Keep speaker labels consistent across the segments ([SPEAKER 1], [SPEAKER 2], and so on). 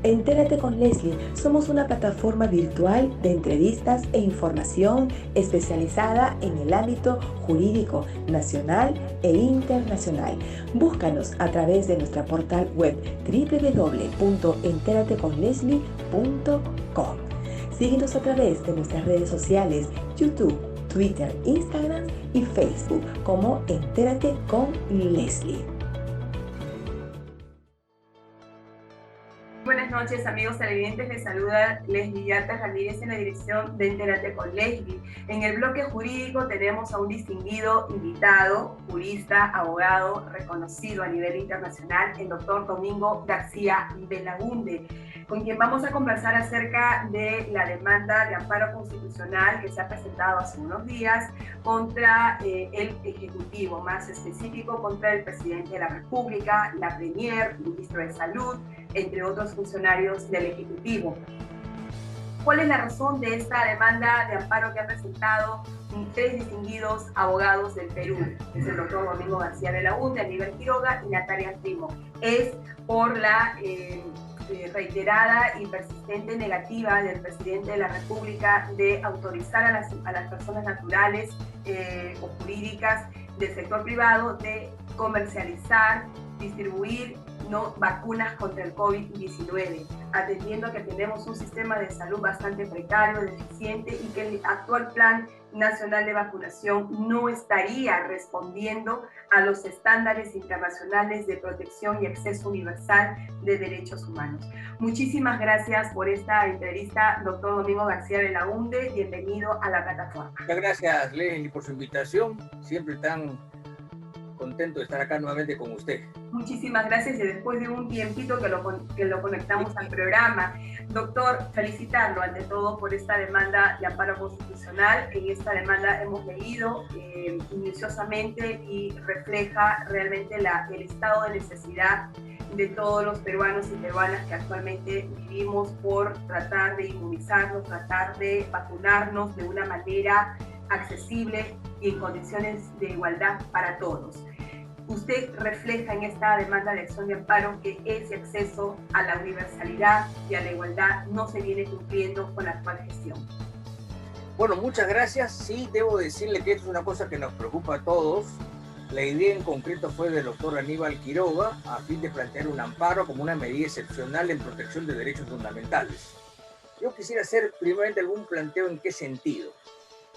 [SPEAKER 1] Entérate con Leslie. Somos una plataforma virtual de entrevistas e información especializada en el ámbito jurídico nacional e internacional. Búscanos a través de nuestra portal web www.enterateconleslie.com. Síguenos a través de nuestras redes sociales, YouTube, Twitter, Instagram y Facebook como Entérate con Leslie.
[SPEAKER 2] Buenas noches, amigos televidentes. Les saluda Leslie Yatas Ramírez en la dirección de Entérate con Leslie. En el bloque jurídico tenemos a un distinguido invitado, jurista, abogado, reconocido a nivel internacional, el doctor Domingo García Belaunde, con quien vamos a conversar acerca de la demanda de amparo constitucional que se ha presentado hace unos días contra el Ejecutivo, más específico contra el presidente de la República, la Premier, el ministro de Salud, entre otros funcionarios del Ejecutivo. ¿Cuál es la razón de esta demanda de amparo que han presentado tres distinguidos abogados del Perú? Es el doctor Domingo García Belaunde, Aníbal Quiroga y Natalia Primo. Es por la reiterada y persistente negativa del presidente de la República de autorizar a las personas naturales o jurídicas del sector privado de comercializar, distribuir vacunas contra el COVID-19, atendiendo que tenemos un sistema de salud bastante precario, deficiente, y que el actual Plan Nacional de Vacunación no estaría respondiendo a los estándares internacionales de protección y acceso universal de derechos humanos. Muchísimas gracias por esta entrevista, doctor Domingo García Belaunde. Bienvenido a la plataforma.
[SPEAKER 3] Muchas gracias, Leslie, por su invitación. Siempre tan contento de estar acá nuevamente con usted.
[SPEAKER 2] Muchísimas gracias, y después de un tiempito que lo conectamos al programa. Doctor, felicitarlo ante todo por esta demanda de amparo constitucional. En esta demanda hemos leído minuciosamente y refleja realmente el estado de necesidad de todos los peruanos y peruanas que actualmente vivimos por tratar de inmunizarnos, tratar de vacunarnos de una manera accesible y en condiciones de igualdad para todos. Usted refleja en esta demanda de acción de amparo que ese acceso a la universalidad y a la igualdad no se viene cumpliendo con la actual gestión.
[SPEAKER 3] Bueno, muchas gracias. Sí, debo decirle que esto es una cosa que nos preocupa a todos. La idea en concreto fue del doctor Aníbal Quiroga a fin de plantear un amparo como una medida excepcional en protección de derechos fundamentales. Yo quisiera hacer primeramente algún planteo en qué sentido.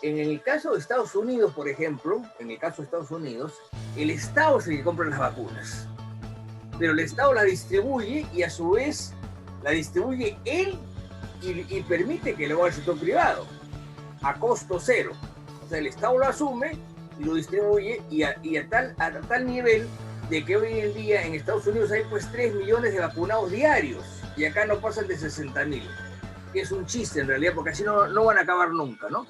[SPEAKER 3] En el caso de Estados Unidos, por ejemplo, el Estado es el que compra las vacunas, pero el Estado la distribuye y a su vez la distribuye él y permite que lo haga el sector privado a costo cero. O sea, el Estado lo asume y lo distribuye y a tal nivel de que hoy en día en Estados Unidos hay pues 3 millones de vacunados diarios y acá no pasan de 60.000, que es un chiste en realidad, porque así no van a acabar nunca, ¿no?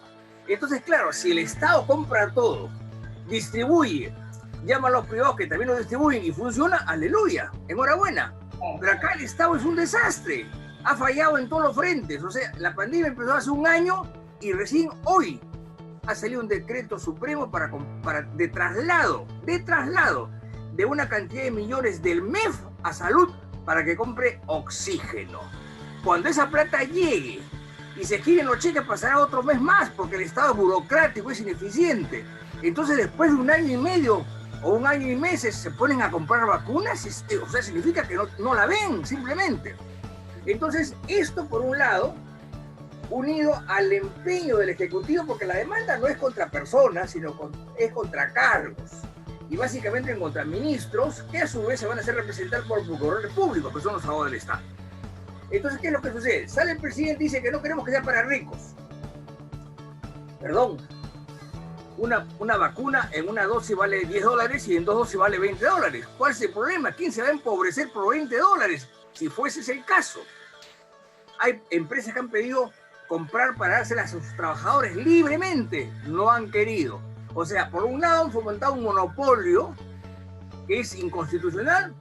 [SPEAKER 3] Entonces, claro, si el Estado compra todo, distribuye, llama a los privados que también lo distribuyen y funciona, aleluya, enhorabuena. Pero acá el Estado es un desastre, ha fallado en todos los frentes. O sea, la pandemia empezó hace un año y recién hoy ha salido un decreto supremo de traslado de una cantidad de millones del MEF a salud para que compre oxígeno. Cuando esa plata llegue y se giren los cheques, pasará otro mes más, porque el Estado es burocrático, es ineficiente. Entonces, después de un año y medio o un año y meses se ponen a comprar vacunas, o sea, significa que no la ven, simplemente. Entonces, esto por un lado, unido al empeño del Ejecutivo, porque la demanda no es contra personas, sino es contra cargos, y básicamente contra ministros, que a su vez se van a hacer representar por procuradores públicos, que son los abogados del Estado. Entonces, ¿qué es lo que sucede? Sale el presidente y dice que no queremos que sea para ricos. Perdón, una vacuna en una dosis vale $10 y en 2 dosis vale $20. ¿Cuál es el problema? ¿Quién se va a empobrecer por $20? Si fuese ese el caso. Hay empresas que han pedido comprar para dárselas a sus trabajadores libremente. No han querido. O sea, por un lado han fomentado un monopolio que es inconstitucional,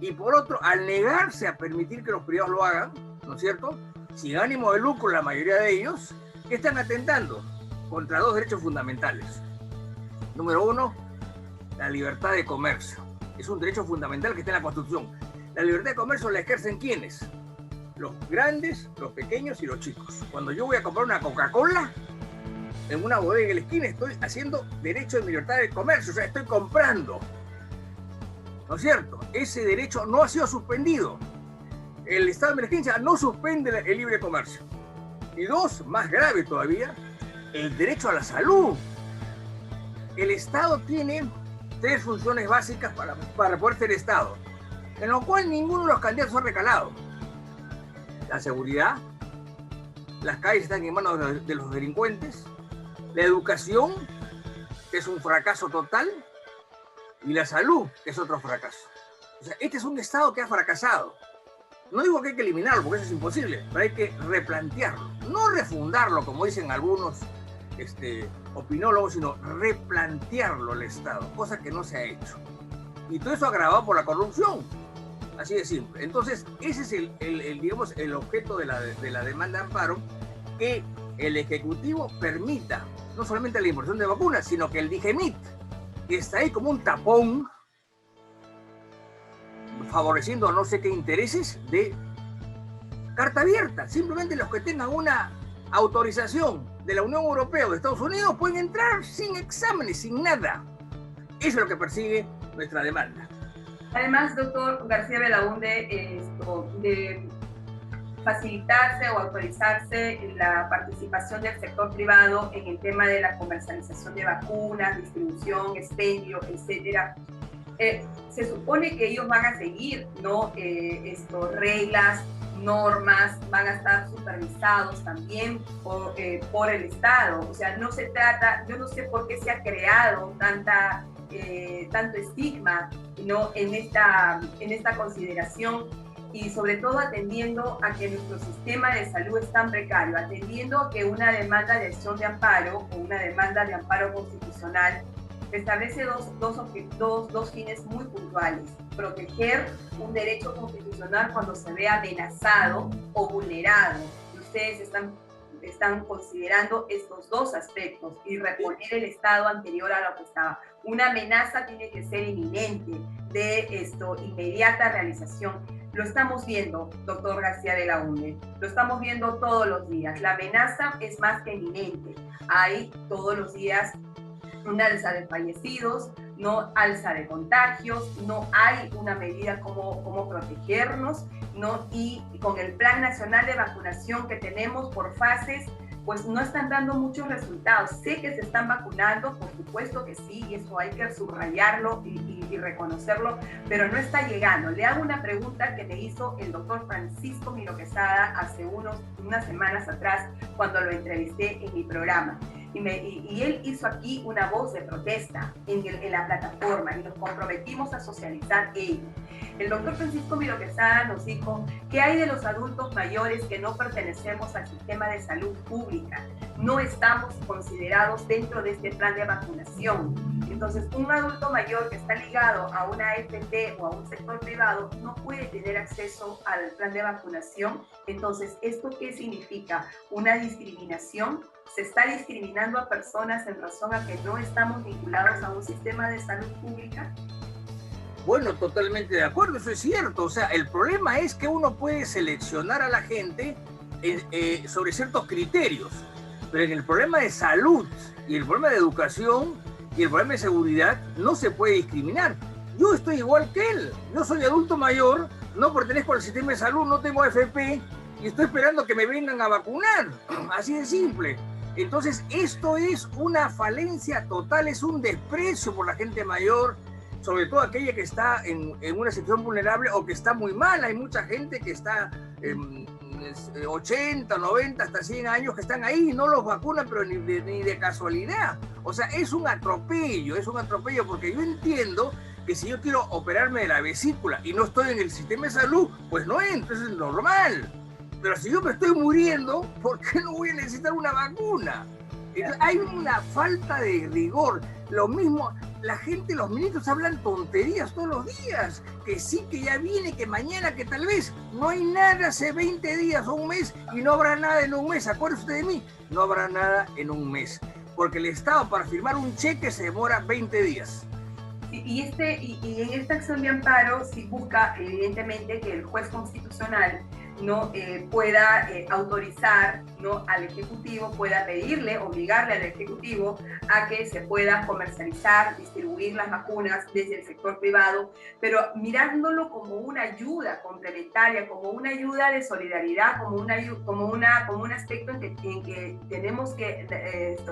[SPEAKER 3] y por otro, al negarse a permitir que los privados lo hagan, ¿no es cierto?, sin ánimo de lucro la mayoría de ellos, ¿qué están atentando? Contra 2 derechos fundamentales. Número 1, la libertad de comercio. Es un derecho fundamental que está en la Constitución. La libertad de comercio la ejercen ¿quiénes? los grandes, los pequeños y los chicos. Cuando yo voy a comprar una Coca-Cola, en una bodega en la esquina, estoy haciendo derecho de mi libertad de comercio, o sea, estoy comprando. ¿No es cierto? Ese derecho no ha sido suspendido. El estado de emergencia no suspende el libre comercio. Y dos, más grave todavía, el derecho a la salud. El Estado tiene 3 funciones básicas para poder ser Estado, en lo cual ninguno de los candidatos ha recalado. La seguridad, las calles están en manos de los delincuentes, la educación, que es un fracaso total, y la salud, que es otro fracaso. O sea, este es un Estado que ha fracasado. No digo que hay que eliminarlo, porque eso es imposible, pero hay que replantearlo. No refundarlo, como dicen algunos opinólogos, sino replantearlo el Estado, cosa que no se ha hecho. Y todo eso agravado por la corrupción. Así de simple. Entonces, ese es digamos, el objeto de la demanda de amparo, que el Ejecutivo permita no solamente la importación de vacunas, sino que el DIGEMIT, que está ahí como un tapón, favoreciendo no sé qué intereses, de carta abierta. Simplemente los que tengan una autorización de la Unión Europea o de Estados Unidos pueden entrar sin exámenes, sin nada. Eso es lo que persigue nuestra demanda.
[SPEAKER 2] Además, doctor García Belaúnde, de facilitarse o autorizarse la participación del sector privado en el tema de la comercialización de vacunas, distribución, expendio, etcétera. Se supone que ellos van a seguir, ¿no? Reglas, normas, van a estar supervisados también por el Estado. O sea, no se trata, yo no sé por qué se ha creado tanto estigma, ¿no? en esta consideración, y sobre todo atendiendo a que nuestro sistema de salud es tan precario, atendiendo a que una demanda de acción de amparo o una demanda de amparo constitucional establece dos fines muy puntuales: proteger un derecho constitucional cuando se ve amenazado o vulnerado. Y ustedes están considerando estos dos aspectos y reponer el Estado anterior a lo que estaba. Una amenaza tiene que ser inminente, de inmediata realización. Lo estamos viendo, doctor García Belaúnde, lo estamos viendo todos los días. La amenaza es más que inminente. Hay todos los días una alza de fallecidos, no alza de contagios, no hay una medida como protegernos, ¿no? Y con el Plan Nacional de Vacunación que tenemos por fases, pues no están dando muchos resultados. Sé que se están vacunando, por supuesto que sí, y eso hay que subrayarlo y reconocerlo, pero no está llegando. Le hago una pregunta que me hizo el doctor Francisco Miro Quesada hace unas semanas atrás, cuando lo entrevisté en mi programa. Y él hizo aquí una voz de protesta en la plataforma, y nos comprometimos a socializar ello. El doctor Francisco Miro Quesada nos dijo: ¿qué hay de los adultos mayores que no pertenecemos al sistema de salud pública? No estamos considerados dentro de este plan de vacunación. Entonces, un adulto mayor que está ligado a una AFP o a un sector privado no puede tener acceso al plan de vacunación. Entonces, ¿esto qué significa? Una discriminación. Se está discriminando a personas en razón a que no estamos vinculados a un sistema de salud pública.
[SPEAKER 3] Bueno, totalmente de acuerdo, eso es cierto. O sea, el problema es que uno puede seleccionar a la gente sobre ciertos criterios, pero en el problema de salud y el problema de educación y el problema de seguridad no se puede discriminar. Yo estoy igual que él. Yo soy adulto mayor, no pertenezco al sistema de salud, no tengo AFP y estoy esperando que me vengan a vacunar. Así de simple. Entonces, esto es una falencia total, es un desprecio por la gente mayor, sobre todo aquella que está en una situación vulnerable o que está muy mal. Hay mucha gente que está 80, 90, hasta 100 años que están ahí y no los vacunan, pero ni de casualidad. O sea, es un atropello, porque yo entiendo que si yo quiero operarme de la vesícula y no estoy en el sistema de salud, pues no entro, eso es normal. Pero si yo me estoy muriendo, ¿por qué no voy a necesitar una vacuna? Entonces, hay una falta de rigor. Lo mismo, la gente, los ministros hablan tonterías todos los días. Que sí, que ya viene, que mañana, que tal vez. No hay nada hace 20 días o un mes y no habrá nada en un mes. Acuérdense usted de mí, no habrá nada en un mes. Porque el Estado para firmar un cheque se demora 20 días.
[SPEAKER 2] Y en esta acción de amparo sí busca evidentemente que el juez constitucional ¿no? Pueda autorizar, ¿no? Al Ejecutivo, pueda pedirle, obligarle al Ejecutivo a que se pueda comercializar, distribuir las vacunas desde el sector privado, pero mirándolo como una ayuda complementaria, como una ayuda de solidaridad, como un aspecto en que tenemos que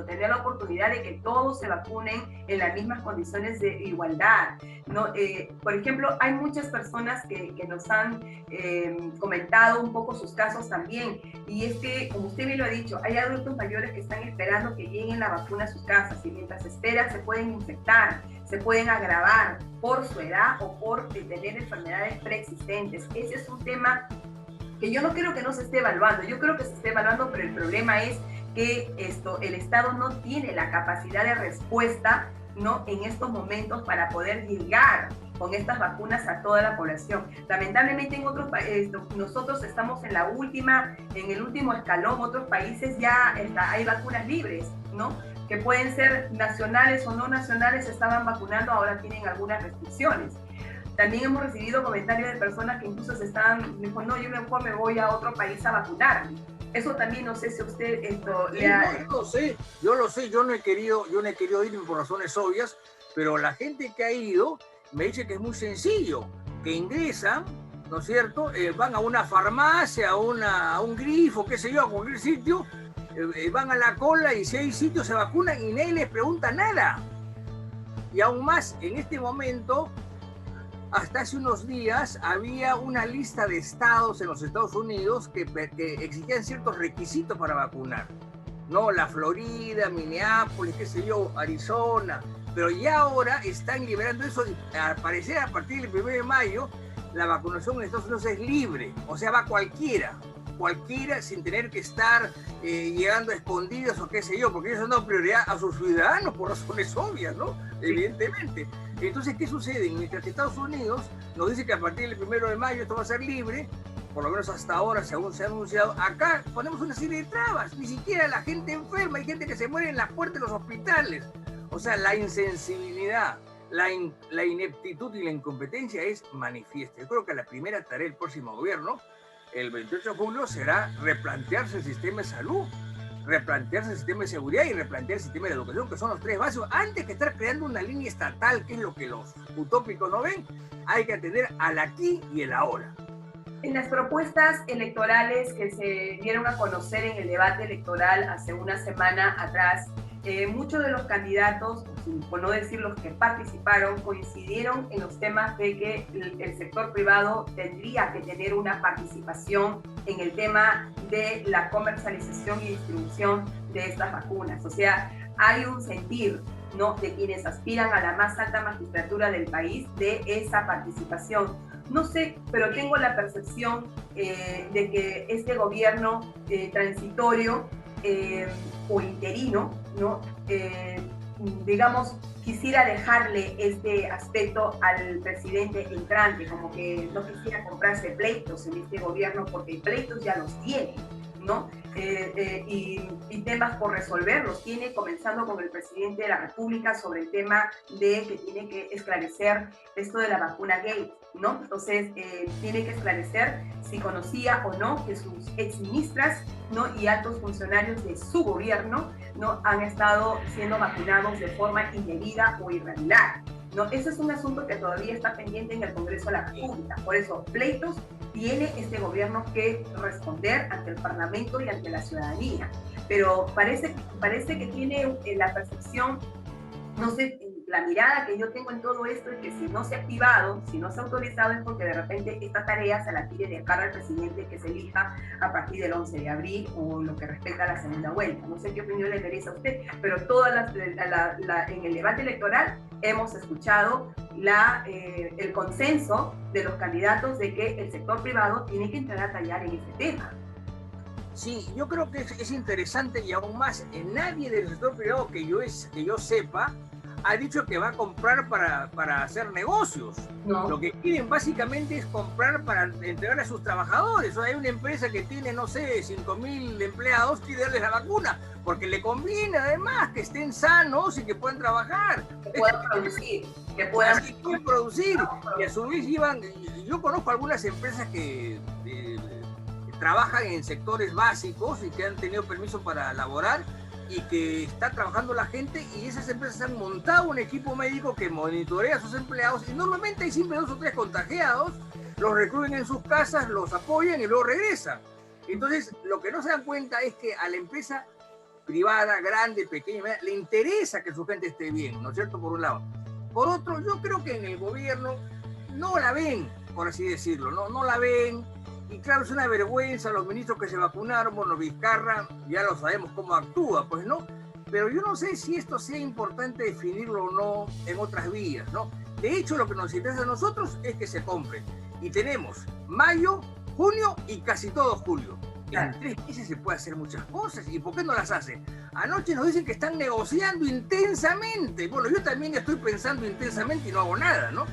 [SPEAKER 2] tener la oportunidad de que todos se vacunen en las mismas condiciones de igualdad, ¿no? Por ejemplo, hay muchas personas que nos han comentado un poco sus casos también, y es que, como usted me lo ha dicho, hay adultos mayores que están esperando que lleguen la vacuna a sus casas, y mientras esperan se pueden infectar, se pueden agravar por su edad o por tener enfermedades preexistentes. Ese es un tema que yo no creo que no se esté evaluando, yo creo que se esté evaluando, pero el problema es que el Estado no tiene la capacidad de respuesta, ¿no? En estos momentos para poder llegar con estas vacunas a toda la población. Lamentablemente en otros países, nosotros estamos en el último escalón. Otros países ya hay vacunas libres, ¿no? Que pueden ser nacionales o no nacionales, estaban vacunando, ahora tienen algunas restricciones. También hemos recibido comentarios de personas que incluso dijo, no, yo mejor me voy a otro país a vacunarme. Eso también, no sé si usted
[SPEAKER 3] yo lo sé, yo no he querido irme por razones obvias, pero la gente que ha ido me dice que es muy sencillo, que ingresan, ¿no es cierto? Van a una farmacia, a un grifo, qué sé yo, a cualquier sitio, van a la cola y si hay sitios se vacunan y nadie les pregunta nada. Y aún más, en este momento, hasta hace unos días había una lista de estados en los Estados Unidos que exigían ciertos requisitos para vacunar, ¿no? La Florida, Minneapolis, qué sé yo, Arizona, pero ya ahora están liberando eso. Al parecer, a partir del 1 de mayo, la vacunación en Estados Unidos es libre, o sea, va cualquiera sin tener que estar llegando a escondidas o qué sé yo, porque ellos han dado prioridad a sus ciudadanos por razones obvias, ¿no? Evidentemente. Entonces, ¿qué sucede? Mientras que Estados Unidos nos dice que a partir del 1 de mayo esto va a ser libre, por lo menos hasta ahora, según se ha anunciado, acá ponemos una serie de trabas. Ni siquiera la gente enferma, hay gente que se muere en las puertas de los hospitales. O sea, la insensibilidad, la ineptitud y la incompetencia es manifiesta. Yo creo que la primera tarea del próximo gobierno, el 28 de julio, será replantearse el sistema de salud, replantearse el sistema de seguridad y replantear el sistema de educación, que son los tres básicos. Antes que estar creando una línea estatal, que es lo que los utópicos no ven, hay que atender al aquí y el ahora.
[SPEAKER 2] En las propuestas electorales que se dieron a conocer en el debate electoral hace una semana atrás, muchos de los candidatos, por no decir los que participaron, coincidieron en los temas de que el sector privado tendría que tener una participación en el tema de la comercialización y distribución de estas vacunas. O sea, hay un sentir, ¿no?, de quienes aspiran a la más alta magistratura del país de esa participación. No sé, pero tengo la percepción de que este gobierno transitorio o interino, ¿no? Digamos, quisiera dejarle este aspecto al presidente entrante, como que no quisiera comprarse pleitos en este gobierno, porque pleitos ya los tiene, ¿no? Y temas por resolver los tiene, comenzando con el presidente de la República sobre el tema de que tiene que esclarecer esto de la vacuna Gates, ¿no? Entonces, tiene que esclarecer si conocía o no que sus exministras, ¿no?, y altos funcionarios de su gobierno, ¿no?, han estado siendo vacunados de forma indebida o irregular, ¿no? Ese es un asunto que todavía está pendiente en el Congreso de la República. Por eso, pleitos tiene este gobierno que responder ante el Parlamento y ante la ciudadanía. Pero parece que tiene la percepción, no sé, la mirada que yo tengo en todo esto es que si no se ha activado, si no se ha autorizado, es porque de repente esta tarea se la quiere dejar al presidente que se elija a partir del 11 de abril o lo que respecta a la segunda vuelta. No sé qué opinión le interesa a usted, pero en el debate electoral hemos escuchado el consenso de los candidatos de que el sector privado tiene que entrar a tallar en este tema.
[SPEAKER 3] Sí, yo creo que es interesante, y aún más, nadie del sector privado que yo sepa ha dicho que va a comprar para hacer negocios. No. Lo que quieren básicamente es comprar para entregar a sus trabajadores. O sea, hay una empresa que tiene, no sé, 5.000 empleados, quiere darles la vacuna, porque le conviene además que estén sanos y que puedan trabajar.
[SPEAKER 2] Que puedan producir.
[SPEAKER 3] Pueden producir. Y a su vez yo conozco algunas empresas que trabajan en sectores básicos y que han tenido permiso para laborar y que está trabajando la gente, y esas empresas han montado un equipo médico que monitorea a sus empleados y normalmente hay siempre 2 o 3 contagiados, los recluyen en sus casas, los apoyan y luego regresan. Entonces, lo que no se dan cuenta es que a la empresa privada, grande, pequeña, le interesa que su gente esté bien, ¿no es cierto? Por un lado. Por otro, yo creo que en el gobierno no la ven, por así decirlo, no la ven. Y claro, es una vergüenza los ministros que se vacunaron. Bueno, Vizcarra, ya lo sabemos cómo actúa, pues, ¿no? Pero yo no sé si esto sea importante definirlo o no en otras vías, ¿no? De hecho, lo que nos interesa a nosotros es que se compren. Y tenemos mayo, junio y casi todo julio. En 3 meses se puede hacer muchas cosas. ¿Y por qué no las hacen? Anoche nos dicen que están negociando intensamente. Bueno, yo también estoy pensando intensamente y no hago nada, ¿no?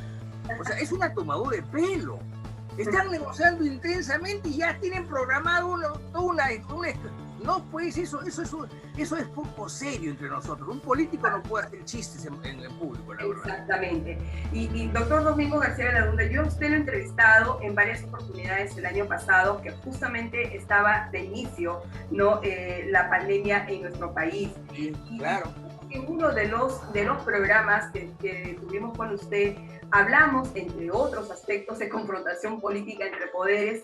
[SPEAKER 3] O sea, es una tomadura de pelo. Están negociando intensamente y ya tienen programado no, pues eso es poco serio entre nosotros. Un político no puede hacer chistes en el público, la verdad.
[SPEAKER 2] Exactamente. Y doctor Domingo García Veladunde, yo a usted lo he entrevistado en varias oportunidades el año pasado, que justamente estaba de inicio, ¿no? La pandemia en nuestro país.
[SPEAKER 3] Sí, claro.
[SPEAKER 2] Y en uno de los programas que tuvimos con usted, hablamos, entre otros aspectos de confrontación política entre poderes,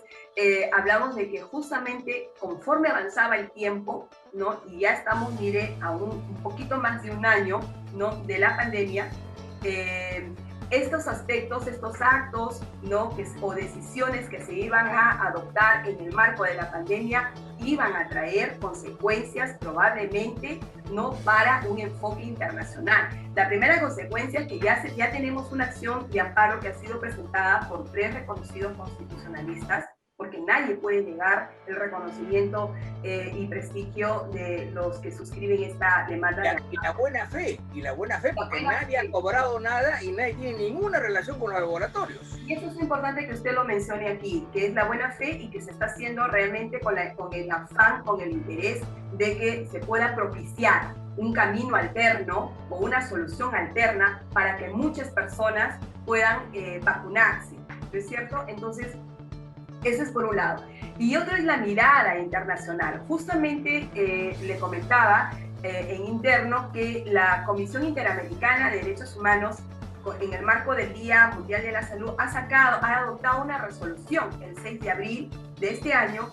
[SPEAKER 2] hablamos de que justamente conforme avanzaba el tiempo, ¿no? Y ya estamos, mire, a un poquito más de un año, ¿no? De la pandemia, estos aspectos, estos actos, ¿no? O decisiones que se iban a adoptar en el marco de la pandemia iban a traer consecuencias probablemente, ¿no? Para un enfoque internacional. La primera consecuencia es que ya tenemos una acción de amparo que ha sido presentada por 3 reconocidos constitucionalistas, porque nadie puede negar el reconocimiento y prestigio de los que suscriben esta demanda.
[SPEAKER 3] Y la buena fe, porque nadie ha cobrado nada y nadie tiene ninguna relación con los laboratorios.
[SPEAKER 2] Y eso es importante que usted lo mencione aquí, que es la buena fe y que se está haciendo realmente con el afán, con el interés de que se pueda propiciar un camino alterno o una solución alterna para que muchas personas puedan vacunarse, ¿no es cierto? Entonces, eso es por un lado. Y otro es la mirada internacional. Justamente le comentaba en interno que la Comisión Interamericana de Derechos Humanos, en el marco del Día Mundial de la Salud, ha adoptado una resolución el 6 de abril de este año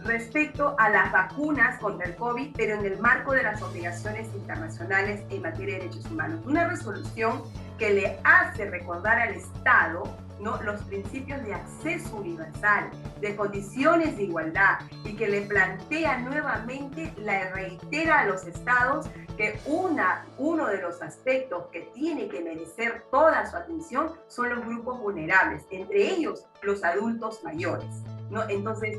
[SPEAKER 2] respecto a las vacunas contra el COVID, pero en el marco de las obligaciones internacionales en materia de derechos humanos. Una resolución que le hace recordar al Estado, ¿no? Los principios de acceso universal, de condiciones de igualdad, y que le plantea nuevamente, le reitera a los estados que uno de los aspectos que tiene que merecer toda su atención son los grupos vulnerables, entre ellos los adultos mayores, ¿no? Entonces,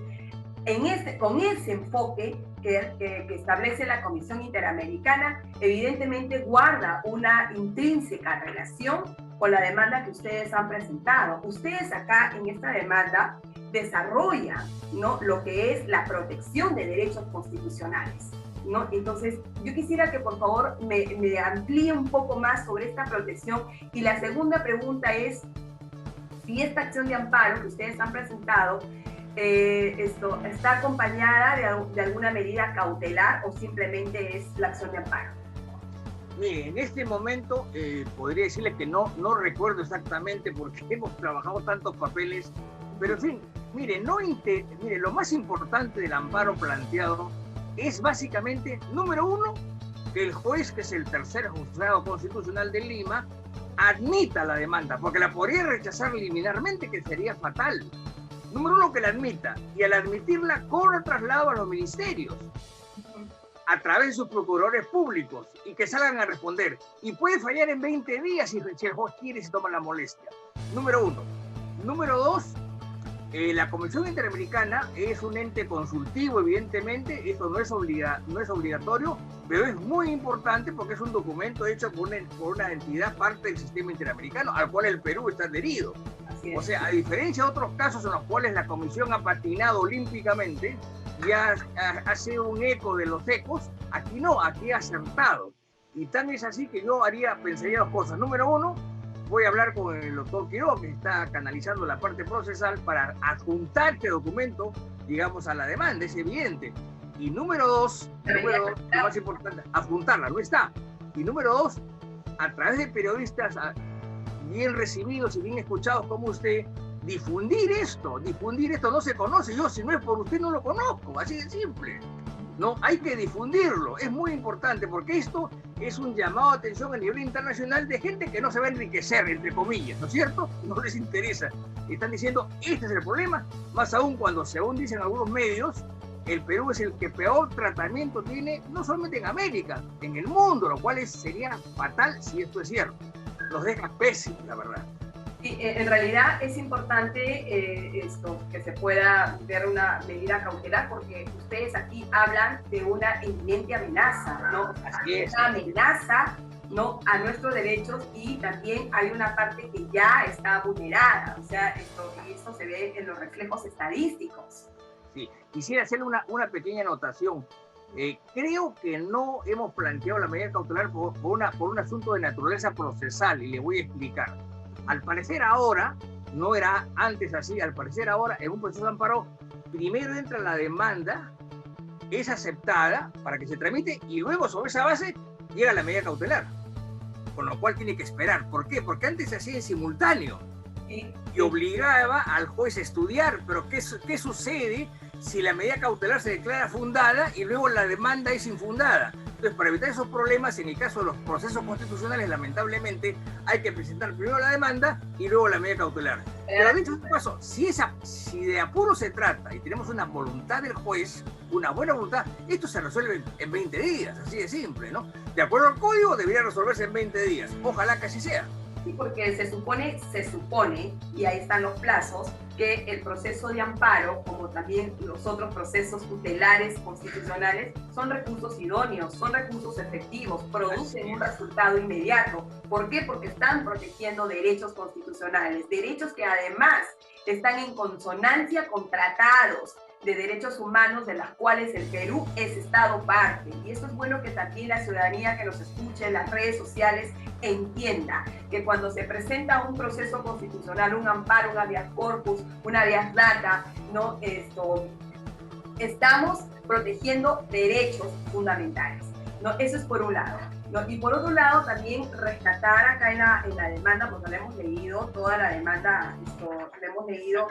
[SPEAKER 2] con ese enfoque que establece la Comisión Interamericana, evidentemente guarda una intrínseca relación con la demanda que ustedes han presentado. Ustedes acá en esta demanda desarrollan, ¿no? Lo que es la protección de derechos constitucionales, ¿no? Entonces, yo quisiera que por favor me amplíe un poco más sobre esta protección. Y la segunda pregunta es si esta acción de amparo que ustedes han presentado está acompañada de alguna medida cautelar o simplemente es la acción de amparo.
[SPEAKER 3] Mire, en este momento podría decirle que no recuerdo exactamente porque hemos trabajado tantos papeles, pero en fin, mire, lo más importante del amparo planteado es básicamente, número 1, que el juez, que es el tercer juzgado constitucional de Lima, admita la demanda, porque la podría rechazar liminarmente, que sería fatal. Número 1, que la admita, y al admitirla corre traslado a los ministerios a través de sus procuradores públicos y que salgan a responder. Y puede fallar en 20 días si el juez quiere y se toma la molestia. Número 1. Número 2, la Comisión Interamericana es un ente consultivo, evidentemente, esto no es obligatorio, pero es muy importante porque es un documento hecho por una entidad parte del sistema interamericano al cual el Perú está adherido. O sea, a diferencia de otros casos en los cuales la Comisión ha patinado olímpicamente, ya hace un eco de los ecos, aquí no, aquí ha acertado. Y tan es así que yo pensaría 2 cosas. Número 1, voy a hablar con el doctor Quiroga, que está canalizando la parte procesal para adjuntar este documento digamos, a la demanda, es evidente. Y número dos, lo más importante, apuntarla, no está. Y número dos, a través de periodistas bien recibidos y bien escuchados como usted, difundir esto no se conoce. Yo, si no es por usted, no lo conozco, así de simple. No, hay que difundirlo, es muy importante, porque esto es un llamado de atención a nivel internacional de gente que no se va a enriquecer, entre comillas, ¿no es cierto? No les interesa. Están diciendo, este es el problema, más aún cuando, según dicen algunos medios, el Perú es el que peor tratamiento tiene, no solamente en América, en el mundo, lo cual sería fatal si esto es cierto. Los deja pésimos, la verdad.
[SPEAKER 2] Sí, en realidad es importante esto, que se pueda ver una medida cautelar, porque ustedes aquí hablan de una inminente amenaza, ¿no?
[SPEAKER 3] Así es.
[SPEAKER 2] Una amenaza, ¿no?, a nuestros derechos, y también hay una parte que ya está vulnerada, o sea, esto se ve en los reflejos estadísticos.
[SPEAKER 3] Sí, quisiera hacerle una pequeña anotación. Creo que no hemos planteado la medida cautelar por un asunto de naturaleza procesal, y le voy a explicar. Al parecer ahora, no era antes así, al parecer ahora en un proceso de amparo, primero entra la demanda, es aceptada para que se tramite y luego sobre esa base llega la medida cautelar, con lo cual tiene que esperar. ¿Por qué? Porque antes se hacía en simultáneo y obligaba al juez a estudiar, pero ¿qué sucede si la medida cautelar se declara fundada y luego la demanda es infundada? Entonces, para evitar esos problemas, en el caso de los procesos constitucionales, lamentablemente, hay que presentar primero la demanda y luego la medida cautelar. Pero dicho caso, si de apuro se trata y tenemos una voluntad del juez, una buena voluntad, esto se resuelve en 20 días, así de simple, ¿no? De acuerdo al código, debería resolverse en 20 días. Ojalá que así sea.
[SPEAKER 2] Sí, porque se supone, y ahí están los plazos, que el proceso de amparo, como también los otros procesos tutelares constitucionales, son recursos idóneos, son recursos efectivos, producen un resultado inmediato. ¿Por qué? Porque están protegiendo derechos constitucionales, derechos que además están en consonancia con tratados de derechos humanos de las cuales el Perú es Estado parte. Y eso es bueno que también la ciudadanía que nos escuche en las redes sociales entienda que cuando se presenta un proceso constitucional, un amparo, un habeas corpus, un habeas data, ¿no? Estamos protegiendo derechos fundamentales, ¿no? Eso es por un lado, ¿no? Y por otro lado también rescatar acá en la demanda, porque la hemos leído, toda la demanda, la hemos leído.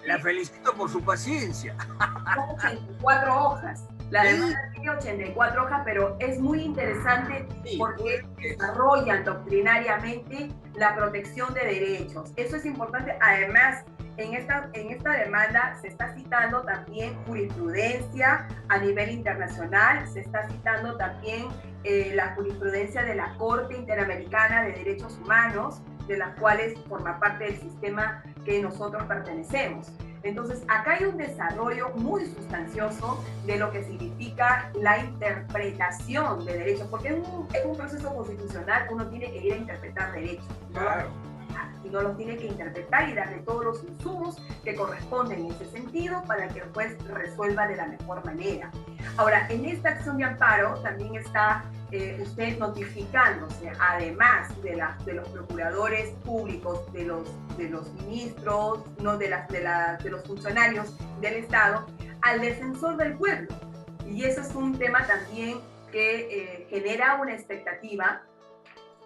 [SPEAKER 3] La felicito por su paciencia.
[SPEAKER 2] Son 84 hojas. La demanda tiene 84 hojas, pero es muy interesante porque desarrollan doctrinariamente la protección de derechos. Eso es importante. Además, en esta demanda se está citando también jurisprudencia a nivel internacional, se está citando también la jurisprudencia de la Corte Interamericana de Derechos Humanos, de las cuales forma parte del sistema que nosotros pertenecemos. Entonces, acá hay un desarrollo muy sustancioso de lo que significa la interpretación de derechos, porque en un proceso constitucional uno tiene que ir a interpretar derechos, ¿no? Claro. Y no los tiene que interpretar y darle todos los insumos que corresponden en ese sentido para que el juez resuelva de la mejor manera. Ahora, en esta acción de amparo también está usted notificándose, además de los procuradores públicos, de los ministros, no de los funcionarios del Estado, al defensor del pueblo. Y eso es un tema también que genera una expectativa,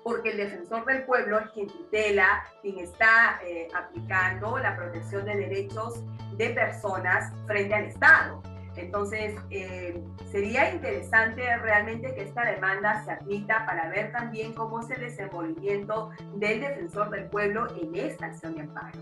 [SPEAKER 2] porque el defensor del pueblo es quien tutela, quien está aplicando la protección de derechos de personas frente al Estado. Entonces, sería interesante realmente que esta demanda se admita para ver también cómo es el desenvolvimiento del defensor del pueblo en esta acción de amparo.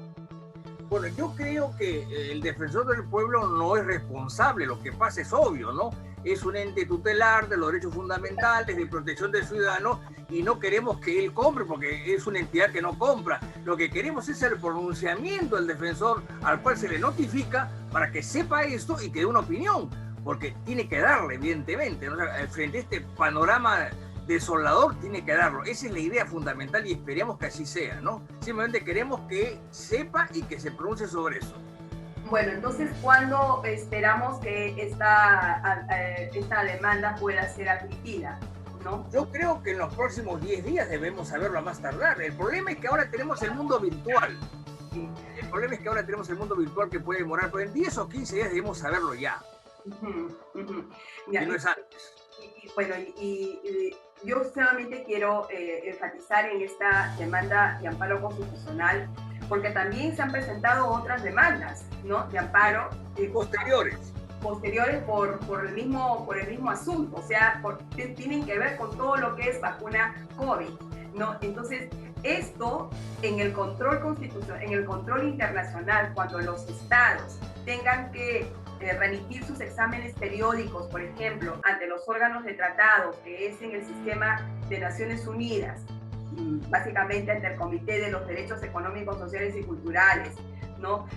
[SPEAKER 3] Bueno, yo creo que el defensor del pueblo no es responsable, lo que pasa es obvio, ¿no? Es un ente tutelar de los derechos fundamentales, de protección del ciudadano, y no queremos que él compre, porque es una entidad que no compra. Lo que queremos es el pronunciamiento del defensor al cual se le notifica para que sepa esto y que dé una opinión, porque tiene que darle, evidentemente, ¿no? Frente a este panorama desolador tiene que darlo. Esa es la idea fundamental y esperemos que así sea, ¿no? Simplemente queremos que sepa y que se pronuncie sobre eso.
[SPEAKER 2] Bueno, entonces, ¿cuándo esperamos que esta demanda pueda ser admitida, ¿no?
[SPEAKER 3] Yo creo que en los próximos 10 días debemos saberlo a más tardar. El problema es que ahora tenemos el mundo virtual.
[SPEAKER 2] sí.
[SPEAKER 3] El problema es que ahora tenemos el mundo virtual que puede demorar, pero en 10 o 15 días debemos saberlo ya.
[SPEAKER 2] Ya,
[SPEAKER 3] Y no es antes.
[SPEAKER 2] Bueno, yo solamente quiero enfatizar en esta demanda de amparo constitucional, porque también se han presentado otras demandas, ¿no?, de amparo posteriores por el mismo asunto, o sea, tienen que ver con todo lo que es vacuna COVID, ¿no? Entonces, esto en el control constitucional, en el control internacional, cuando los estados tengan que remitir sus exámenes periódicos, por ejemplo, ante los órganos de tratados, que es en el sistema de Naciones Unidas, básicamente ante el Comité de los Derechos Económicos, Sociales y Culturales, ¿no?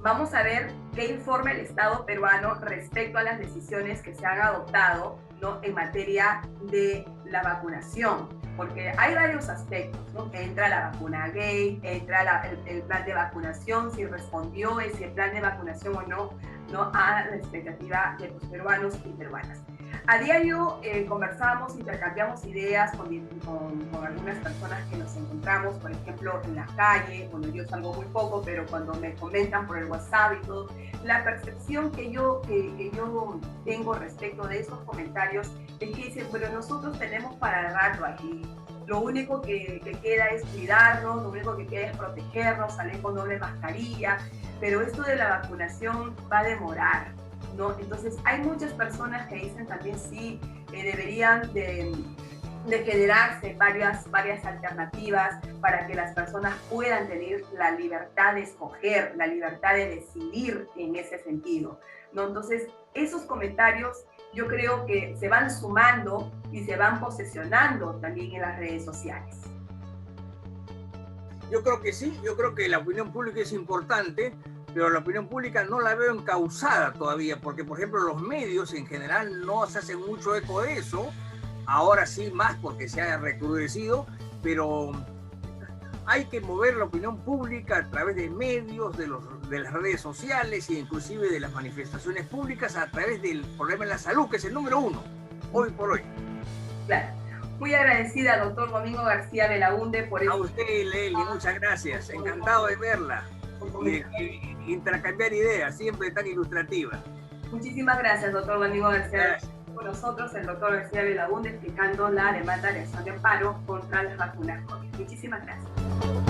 [SPEAKER 2] Vamos a ver qué informa el Estado peruano respecto a las decisiones que se han adoptado, ¿no?, en materia de la vacunación, porque hay varios aspectos, ¿no? Entra la vacuna gay, entra el plan de vacunación, si respondió ese plan de vacunación o no, ¿no?, a la expectativa de los peruanos y peruanas. A diario conversamos, intercambiamos ideas con algunas personas que nos encontramos, por ejemplo, en la calle. Bueno, yo salgo muy poco, pero cuando me comentan por el WhatsApp y todo, la percepción que yo tengo respecto de esos comentarios es que dicen, bueno, nosotros tenemos para el rato aquí. Lo único que queda es cuidarnos, lo único que queda es protegernos, salir con doble mascarilla, pero esto de la vacunación va a demorar, ¿no? Entonces hay muchas personas que dicen también sí, deberían de generarse varias alternativas para que las personas puedan tener la libertad de escoger, la libertad de decidir en ese sentido, ¿no? Entonces esos comentarios yo creo que se van sumando y se van posesionando también en las redes sociales.
[SPEAKER 3] Yo creo que sí, yo creo que la opinión pública es importante, pero la opinión pública no la veo encauzada todavía, porque por ejemplo los medios en general no se hacen mucho eco de eso, ahora sí más porque se ha recrudecido, pero hay que mover la opinión pública a través de medios, de las redes sociales e inclusive de las manifestaciones públicas a través del problema de la salud, que es el número 1, hoy por hoy.
[SPEAKER 2] Claro. Muy agradecida, doctor Domingo García Belaúnde, por eso.
[SPEAKER 3] A usted, Leli, muchas gracias. Encantado de verla y de intercambiar ideas, siempre tan ilustrativa.
[SPEAKER 2] Muchísimas gracias, doctor Domingo García.
[SPEAKER 3] Gracias.
[SPEAKER 2] Con nosotros el doctor García Belaúnde explicando la demanda de acción de amparo contra las vacunas COVID. Muchísimas gracias.